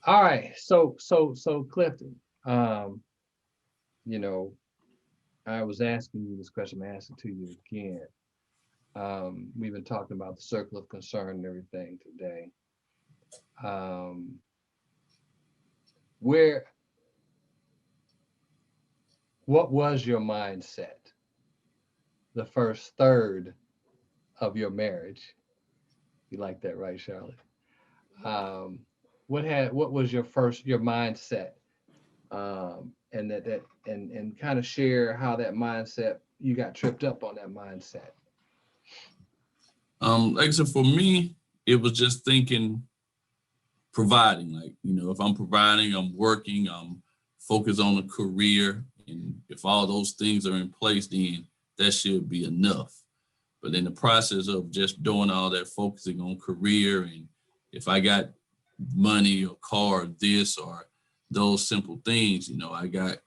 All right. So Clifton, um, you know, I was asking you this question, I'm asking to you again. We've been talking about the circle of concern and everything today. Um, where, what was your mindset the first third of your marriage? You like that, right, Charlotte? Um, what was your mindset? And and kind of share how that mindset you got tripped up on that mindset. Like I said, for me, it was just thinking providing. Like, if I'm providing, I'm working, I'm focused on a career. And if all those things are in place, then that should be enough. But in the process of just doing all that, focusing on career, and if I got money or car or this or those simple things, I got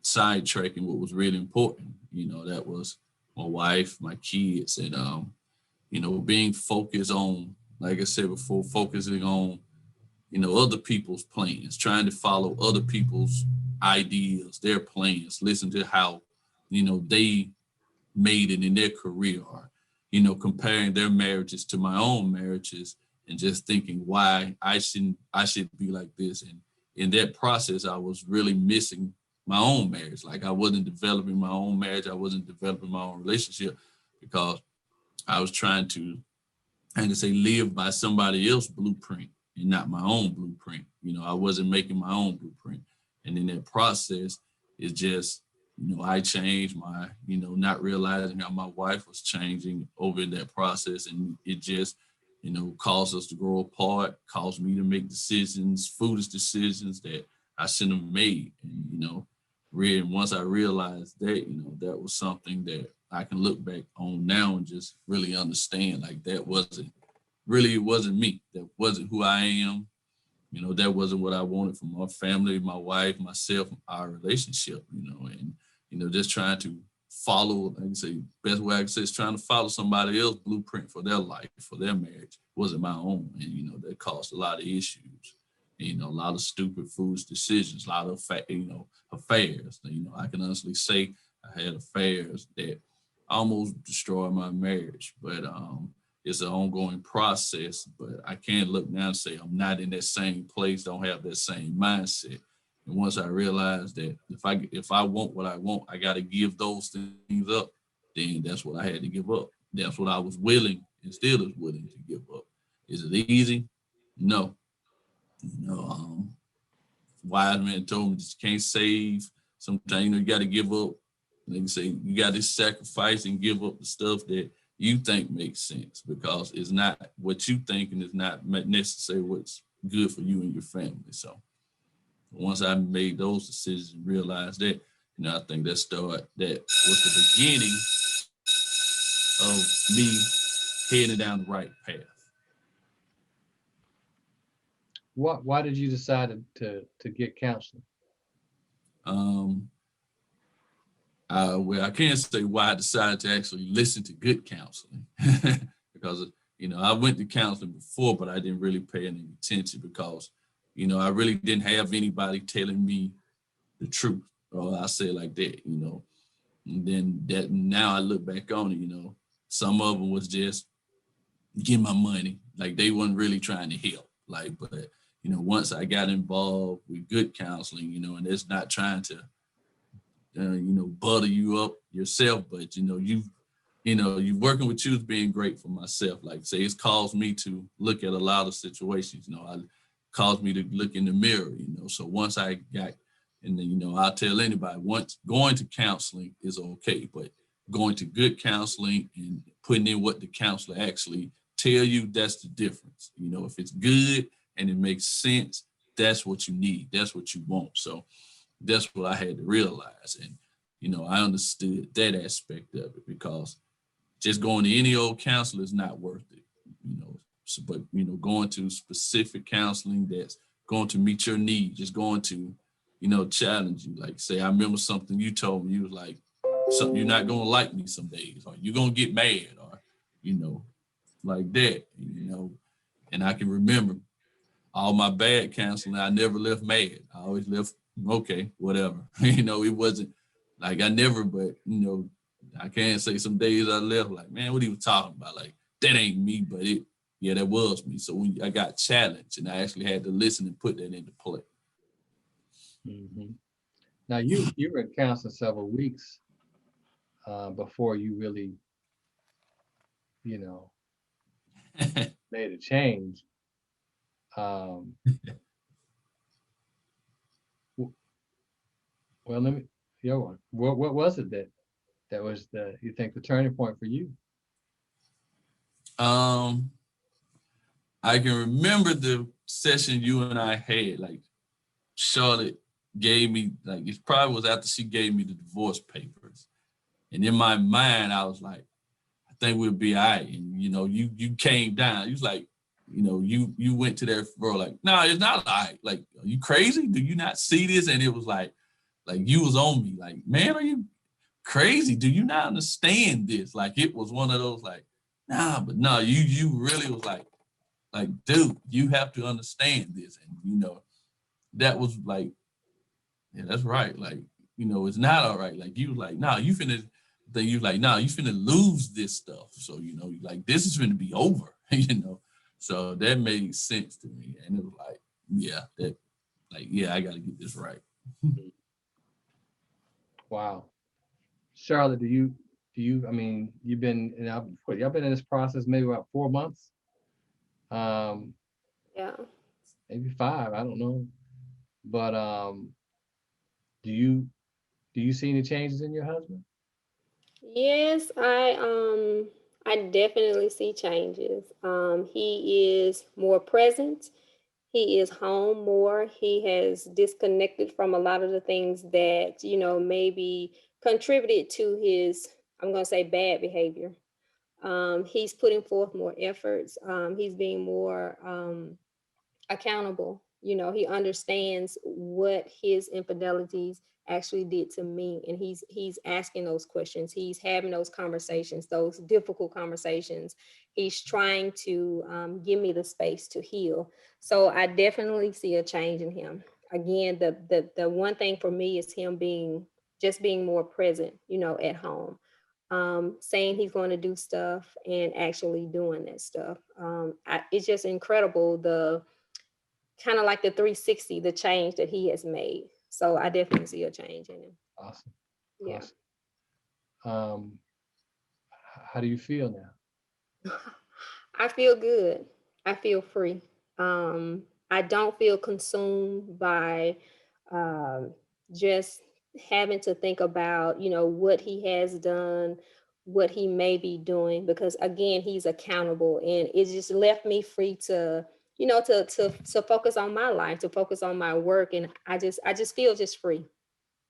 sidetracking what was really important. That was my wife, my kids, and being focused on, like I said before, focusing on other people's plans, trying to follow other people's ideas, their plans, listen to how they made it in their career, or comparing their marriages to my own marriages, and just thinking why I should be like this. And in that process, I was really missing my own marriage. Like, I wasn't developing my own marriage, I wasn't developing my own relationship, because I was trying to, and to say, live by somebody else's blueprint and not my own blueprint. I wasn't making my own blueprint. And in that process, it's just, I changed my, not realizing how my wife was changing over in that process. And it just, caused us to grow apart, caused me to make decisions, foolish decisions that I shouldn't have made. And, really, once I realized that, that was something that I can look back on now and just really understand, like, that wasn't really, it wasn't me. That wasn't who I am. That wasn't what I wanted from my family, my wife, myself, our relationship, and, just trying to follow, like I say, best way I can say is trying to follow somebody else's blueprint for their life, for their marriage, wasn't my own. And, that caused a lot of issues, a lot of stupid, foolish decisions, a lot of, affairs. I can honestly say I had affairs that almost destroyed my marriage, but, it's an ongoing process. But I can't look now and say I'm not in that same place, don't have that same mindset. And once I realized that if I want what I want, I got to give those things up, then that's what I had to give up. That's what I was willing and still is willing to give up. Is it easy? No. Wise man told me that you can't save. Sometimes you got to give up. They can say you got to sacrifice and give up the stuff that you think makes sense, because it's not what you think and it's not necessarily what's good for you and your family. So once I made those decisions and realized that, I think that was the beginning of me heading down the right path. Why did you decide to get counseling? Um, well, I can't say why I decided to actually listen to good counseling, because I went to counseling before, but I didn't really pay any attention because I really didn't have anybody telling me the truth. Or I say it like that, And then that now I look back on it, some of them was just get my money, like they weren't really trying to help. Like, but once I got involved with good counseling, and it's not trying to butter you up yourself, but you working with you is being great for myself. Like, say, it's caused me to look at a lot of situations. I caused me to look in the mirror. So once I got, and then I'll tell anybody, once going to counseling is okay, but going to good counseling and putting in what the counselor actually tell you, that's the difference. If it's good and it makes sense, that's what you need. That's what you want. So that's what I had to realize. And, I understood that aspect of it, because just going to any old counselor is not worth it, So, but, going to specific counseling that's going to meet your needs, just going to, challenge you. Like, say, I remember something you told me, you was like, something, you're not going to like me some days, or you're going to get mad, or, like that, and I can remember all my bad counseling, I never left mad. I always left, okay, whatever. You know, it wasn't like I never, but you know, I can't say some days I left like, man, what he was talking about? Like, that ain't me, but yeah, that was me. So when I got challenged and I actually had to listen and put that into play. Hmm. Now you were in counseling several weeks before you really, you know, made a change. Um, w- well, let me, your one. What was it that was you think the turning point for you? um, I can remember the session you and I had, like Charlotte gave me, like it probably was after she gave me the divorce papers. And in my mind, I was like, I think we'll be all right. And you know, you came down. You was like, you know, you went to that bro, like, no, it's not all right. Like, are you crazy? Do you not see this? And it was like you was on me, like, man, are you crazy? Do you not understand this? Like it was one of those like, nah, but no, you really was like, dude, you have to understand this. And you know, that was like, yeah, that's right. Like, you know, it's not all right. Like you was like, nah, you finna, then you like, nah, you finna lose this stuff. So, you know, like this is finna be over, you know. So that made sense to me. And it was like, yeah, that like, yeah, I gotta get this right. Wow, Charlotte, I mean, you've been y'all been in this process maybe about 4 months, um, Yeah. maybe five, I don't know, but do you do you see any changes in your husband? Yes, I definitely see changes. He is more present. He is home more. He has disconnected from a lot of the things that, maybe contributed to his, I'm going to say, bad behavior. He's putting forth more efforts. He's being more accountable. He understands what his infidelities actually did to me, and he's asking those questions. He's having those conversations, those difficult conversations. He's trying to give me the space to heal. So I definitely see a change in him. Again, the one thing for me is him being more present, at home. Saying he's going to do stuff and actually doing that stuff. It's just incredible, the kind of like the 360, the change that he has made. So I definitely see a change in him. Awesome, Yeah. awesome. Um, how do you feel now? I feel good. I feel free. I don't feel consumed by um, just having to think about, what he has done, what he may be doing, because again, he's accountable, and it just left me free to, to focus on my life, to focus on my work, and I just feel just free.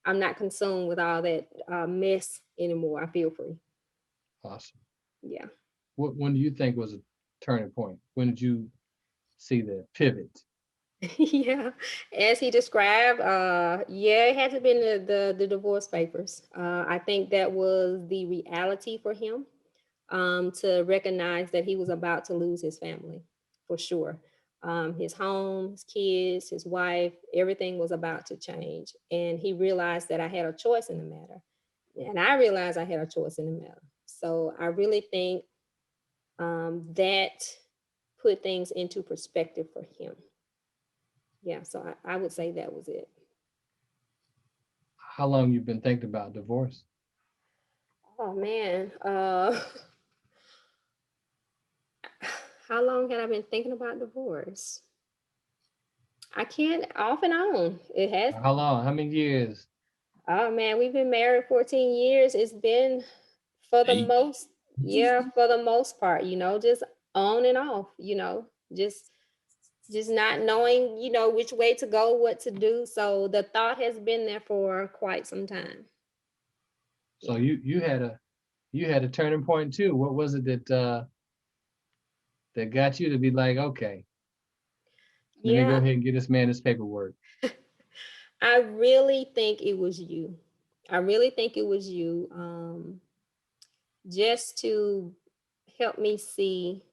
I'm not consumed with all that mess anymore. I feel free. Awesome. Yeah. When do you think was a turning point? When did you see the pivot? Yeah, as he described, yeah, it had to been the divorce papers. I think that was the reality for him, to recognize that he was about to lose his family, for sure. His home, his kids, his wife, everything was about to change, and he realized that I had a choice in the matter, and I realized I had a choice in the matter. So I really think that put things into perspective for him. Yeah, so I would say that was it. How long you've been thinking about divorce? Oh man, how long had I been thinking about divorce? I can't, off and on. It has. How long? How many years? Oh man, we've been married 14 years. It's been for the Hey, most, yeah, for the most part, just on and off, just just not knowing, which way to go, what to do. So the thought has been there for quite some time. So Yeah. you had a turning point too. What was it that got you to be like, okay, let me go Yeah, ahead and get this man his paperwork? I really think it was you. I really think it was you. Just to help me see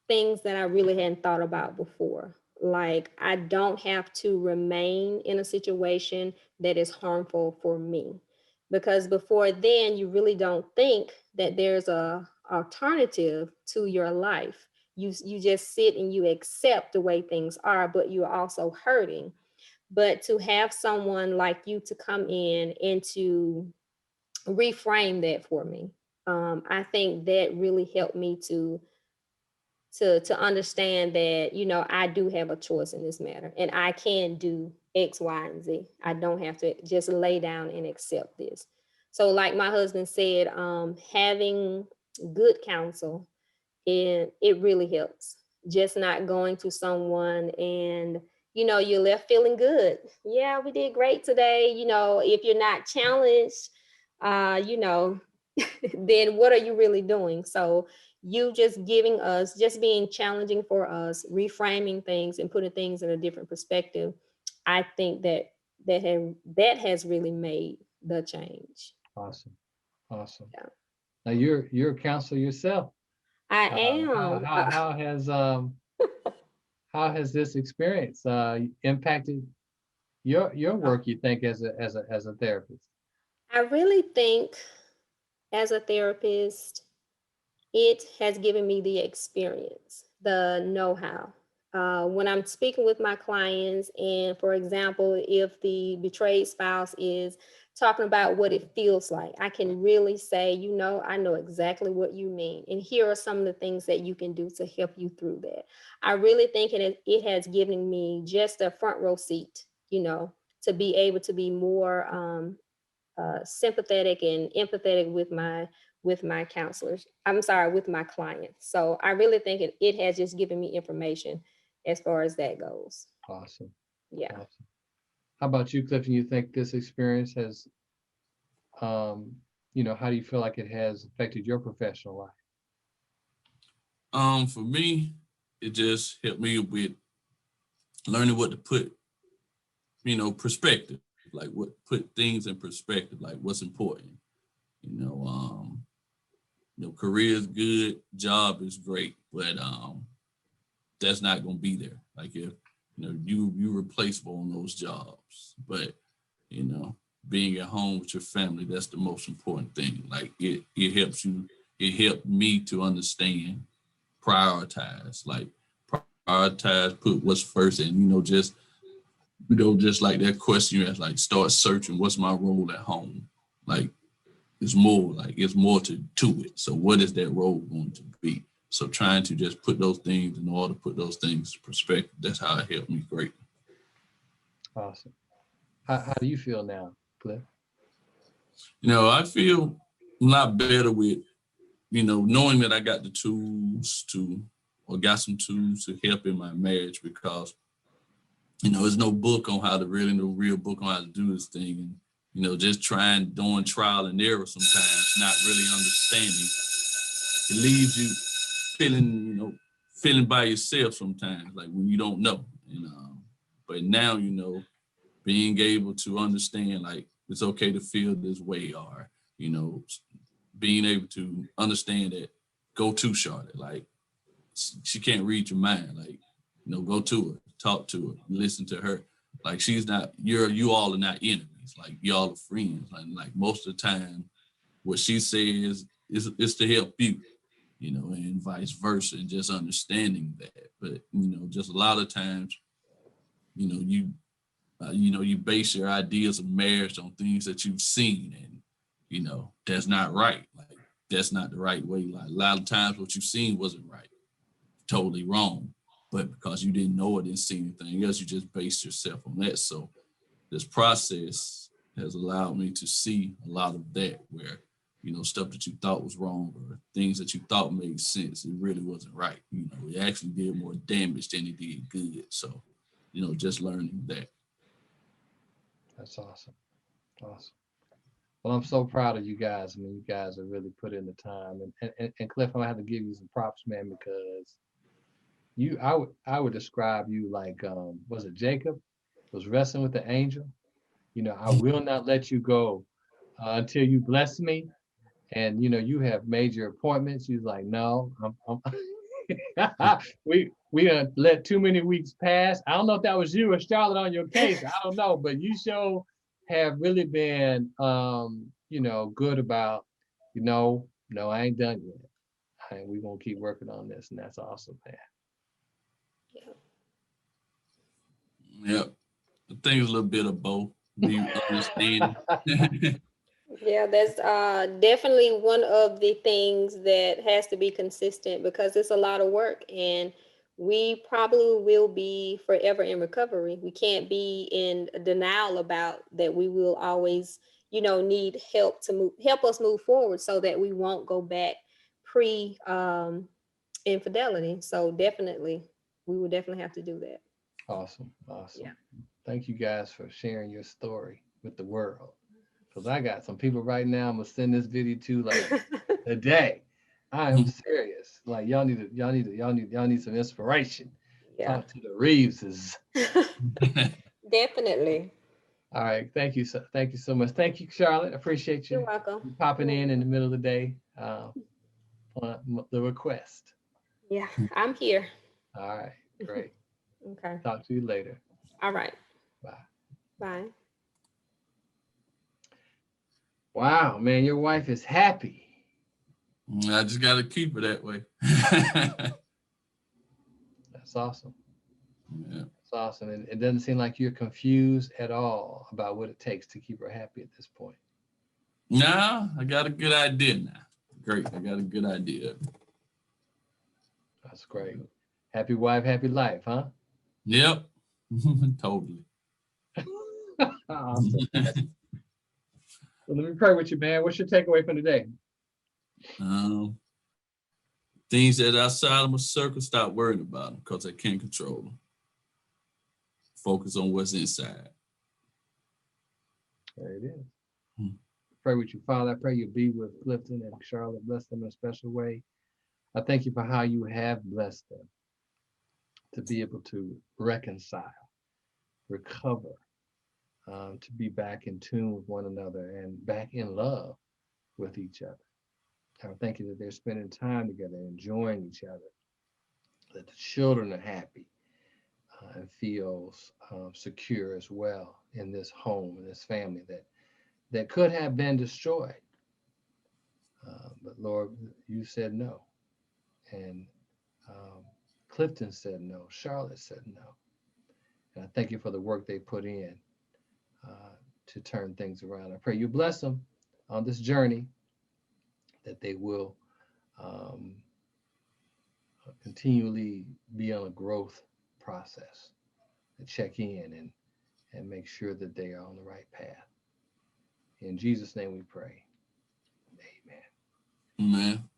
things that I really hadn't thought about before. like I don't have to remain in a situation that is harmful for me. Because before then, you really don't think that there's a alternative to your life. You just sit and you accept the way things are, but you're also hurting. But to have someone like you to come in and to reframe that for me, I think that really helped me to understand that, you know, I do have a choice in this matter and I can do X, Y, and Z. I don't have to just lay down and accept this. So like my husband said, having good counsel, it really helps. Just not going to someone and, you know, you're left feeling good. Yeah, we did great today. You know, if you're not challenged, you know, then what are you really doing? So you just giving us, just being challenging for us, reframing things and putting things in a different perspective. I think that that has really made the change. Awesome. Awesome. Yeah. Now you're a counselor yourself. I How am. how how has this experience impacted your work, you think, as a therapist? I really think as a therapist, it has given me the experience, the know-how. When I'm speaking with my clients, and for example, if the betrayed spouse is talking about what it feels like, I can really say, you know, I know exactly what you mean. And here are some of the things that you can do to help you through that. I really think it has given me just a front row seat, you know, to be able to be more sympathetic and empathetic with my counselors. I'm sorry, with my clients. So I really think it has just given me information as far as that goes. Awesome. Yeah. Awesome. How about you, Clifton? You think this experience has, um, how do you feel like it has affected your professional life? For me, it just helped me with learning what to put, perspective, like what put things in perspective, like what's important. You know, career is good, job is great, but that's not gonna be there. Like if you replaceable on those jobs, but you know, being at home with your family, that's the most important thing. Like it helps you. It helped me to understand, prioritize, put what's first, and just like that question you asked, like start searching. What's my role at home? Like it's more to it. So what is that role going to be? So trying to just put those things in order, put those things in perspective. That's how it helped me greatly. Awesome. How do you feel now, Cliff? I feel a lot better with, knowing that I got the tools or got some tools to help in my marriage, because, there's no book on how to really, no real book on how to do this thing. And, just doing trial and error sometimes, not really understanding. It leaves you feeling by yourself sometimes, like when you don't know. But now, being able to understand, like, it's okay to feel this way, or, being able to understand that, go to Charlotte. Like, she can't read your mind. Like, go to her, talk to her, listen to her. Like, she's not, you all are not enemies. Like, y'all are friends. Like most of the time, what she says is to help you, and vice versa, and just understanding that. But, just a lot of times, you base your ideas of marriage on things that you've seen, and, that's not right. Like, that's not the right way. Like, a lot of times what you've seen wasn't right, totally wrong. But because you didn't know it, didn't see anything else, you just based yourself on that. So this process has allowed me to see a lot of that, where, stuff that you thought was wrong or things that you thought made sense, it really wasn't right. It actually did more damage than it did good. So, just learning that. That's awesome. Awesome. Well, I'm so proud of you guys. I mean, you guys have really put in the time. And Cliff, I'm gonna have to give you some props, man, because I would describe you like, was it Jacob was wrestling with the angel? I will not let you go until you bless me. And you have made your appointments. You're like, no, I'm we let too many weeks pass. I don't know if that was you or Charlotte on your case. I don't know, but you sure have really been good about, no, I ain't done yet. We're gonna keep working on this, and that's awesome, man. Yep. I think it's a little bit of both. Be understanding. Yeah, that's definitely one of the things that has to be consistent because it's a lot of work and we probably will be forever in recovery. We can't be in denial about that. We will always, need help to help us move forward so that we won't go back pre infidelity. So definitely, we will definitely have to do that. Awesome. Yeah. Thank you guys for sharing your story with the world. Because I got some people right now I'm gonna send this video to like today. I am serious. Like y'all need some inspiration. Yeah. Talk to the Reeveses. Definitely. All right. Thank you so much. Thank you, Charlotte. Appreciate you You're welcome. popping in the middle of the day on the request. Yeah, I'm here. All right. Great. Okay. Talk to you later. All right. Bye. Bye. Wow, man, your wife is happy. I just got to keep her that way. That's awesome. Yeah. That's awesome. And it doesn't seem like you're confused at all about what it takes to keep her happy at this point. No, I got a good idea now. Great. I got a good idea. That's great. Happy wife, happy life, huh? Yep. Totally. Awesome. Well, let me pray with you, man. What's your takeaway from today? Things that outside of my circle, stop worrying about them because I can't control them. Focus on what's inside. There it is. Pray with you, Father. I pray you be with Clifton and Charlotte. Bless them in a special way. I thank you for how you have blessed them to be able to reconcile, recover, to be back in tune with one another and back in love with each other. I thank you that they're spending time together, enjoying each other, that the children are happy and feels secure as well in this home, in this family that could have been destroyed. But Lord, you said no. And Clifton said no. Charlotte said no. And I thank you for the work they put in to turn things around. I pray you bless them on this journey, that they will continually be on a growth process, to check in and make sure that they are on the right path. In Jesus' name we pray. Amen. Amen.